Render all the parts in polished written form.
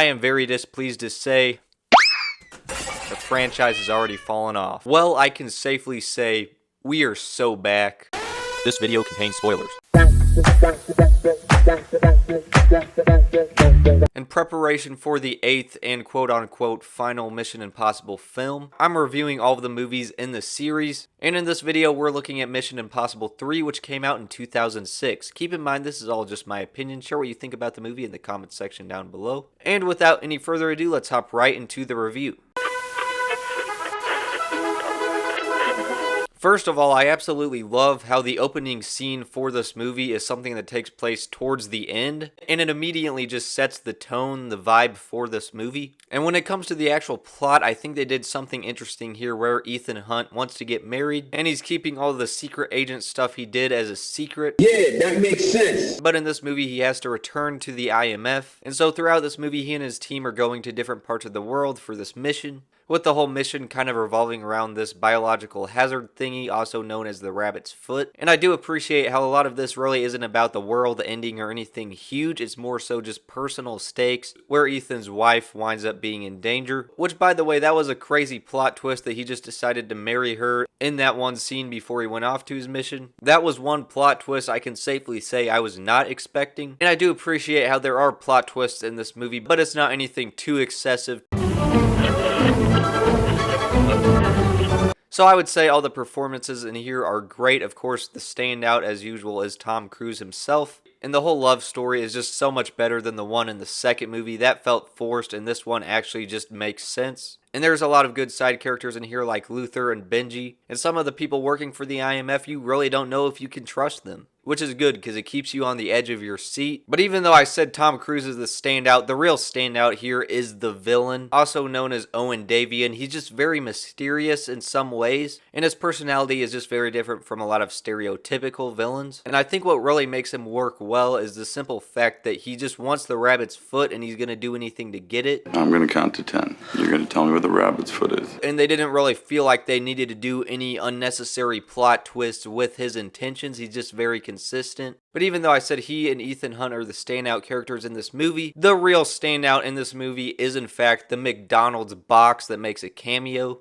I am very displeased to say the franchise has already fallen off. Well, I can safely say we are so back. This video contains spoilers. In preparation for the 8th and quote-unquote final Mission Impossible film, I'm reviewing all of the movies in the series, and in this video we're looking at Mission Impossible 3, which came out in 2006. Keep in mind this is all just my opinion. Share what you think about the movie in the comments section down below. And without any further ado, let's hop right into the review. First of all, I absolutely love how the opening scene for this movie is something that takes place towards the end, and it immediately just sets the tone, the vibe for this movie. And when it comes to the actual plot, I think they did something interesting here where Ethan Hunt wants to get married, and he's keeping all the secret agent stuff he did as a secret. Yeah, that makes sense. But in this movie, he has to return to the IMF, and so throughout this movie, he and his team are going to different parts of the world for this mission, with the whole mission kind of revolving around this biological hazard thingy, also known as the rabbit's foot. And I do appreciate how a lot of this really isn't about the world ending or anything huge, it's more so just personal stakes, where Ethan's wife winds up being in danger. Which, by the way, that was a crazy plot twist that he just decided to marry her in that one scene before he went off to his mission. That was one plot twist I can safely say I was not expecting. And I do appreciate how there are plot twists in this movie, but it's not anything too excessive. So I would say all the performances in here are great. Of course, the standout as usual is Tom Cruise himself. And the whole love story is just so much better than the one in the second movie. That felt forced, and this one actually just makes sense. And there's a lot of good side characters in here like Luther and Benji. And some of the people working for the IMF, you really don't know if you can trust them, which is good because it keeps you on the edge of your seat. But even though I said Tom Cruise is the standout, the real standout here is the villain, also known as Owen Davian. He's just very mysterious in some ways, and his personality is just very different from a lot of stereotypical villains. And I think what really makes him work well is the simple fact that he just wants the rabbit's foot and he's going to do anything to get it. I'm going to count to 10. You're going to tell me where the rabbit's foot is. And they didn't really feel like they needed to do any unnecessary plot twists with his intentions. He's just very consistent. But even though I said he and Ethan Hunt are the standout characters in this movie, the real standout in this movie is in fact the McDonald's box that makes a cameo.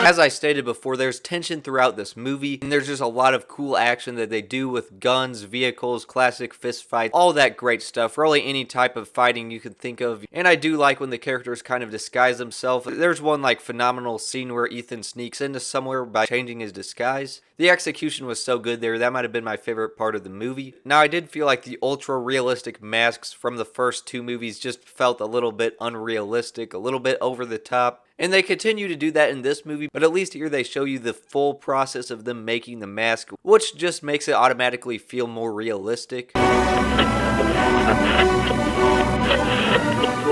As I stated before, there's tension throughout this movie, and there's just a lot of cool action that they do with guns, vehicles, classic fist fights, all that great stuff. Really any type of fighting you could think of. And I do like when the characters kind of disguise themselves. There's one like phenomenal scene where Ethan sneaks into somewhere by changing his disguise. The execution was so good there, that might have been my favorite part of the movie. Now, I did feel like the ultra-realistic masks from the first two movies just felt a little bit unrealistic, a little bit over the top. And they continue to do that in this movie, but at least here they show you the full process of them making the mask, which just makes it automatically feel more realistic.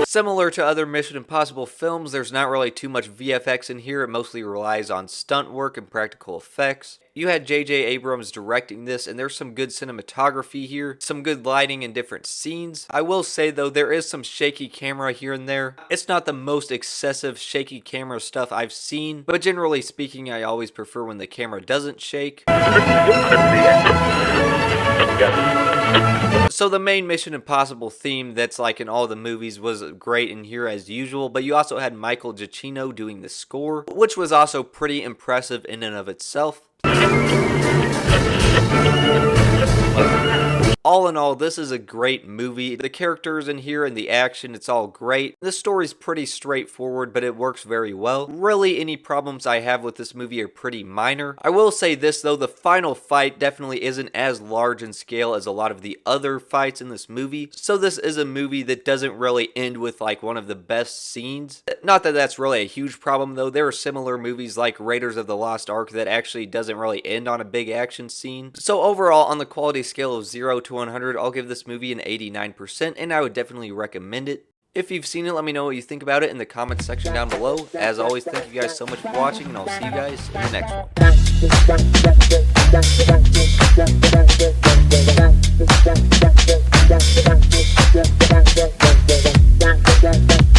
Similar to other Mission Impossible films, there's not really too much VFX in here. It mostly relies on stunt work and practical effects. You had J.J. Abrams directing this, and there's some good cinematography here, some good lighting in different scenes. I will say, though, there is some shaky camera here and there. It's not the most excessive shaky camera stuff I've seen, but generally speaking, I always prefer when the camera doesn't shake. So the main Mission Impossible theme that's like in all the movies was great in here as usual, but you also had Michael Giacchino doing the score, which was also pretty impressive in and of itself. All in all, this is a great movie. The characters in here and the action, it's all great. The story's pretty straightforward, but it works very well. Really, any problems I have with this movie are pretty minor. I will say this though, the final fight definitely isn't as large in scale as a lot of the other fights in this movie. So this is a movie that doesn't really end with like one of the best scenes. Not that that's really a huge problem though. There are similar movies like Raiders of the Lost Ark that actually doesn't really end on a big action scene. So overall, on the quality scale of 0 to 100, I'll give this movie an 89%, and I would definitely recommend it. If you've seen it, let me know what you think about it in the comments section down below. As always, thank you guys so much for watching, and I'll see you guys in the next one.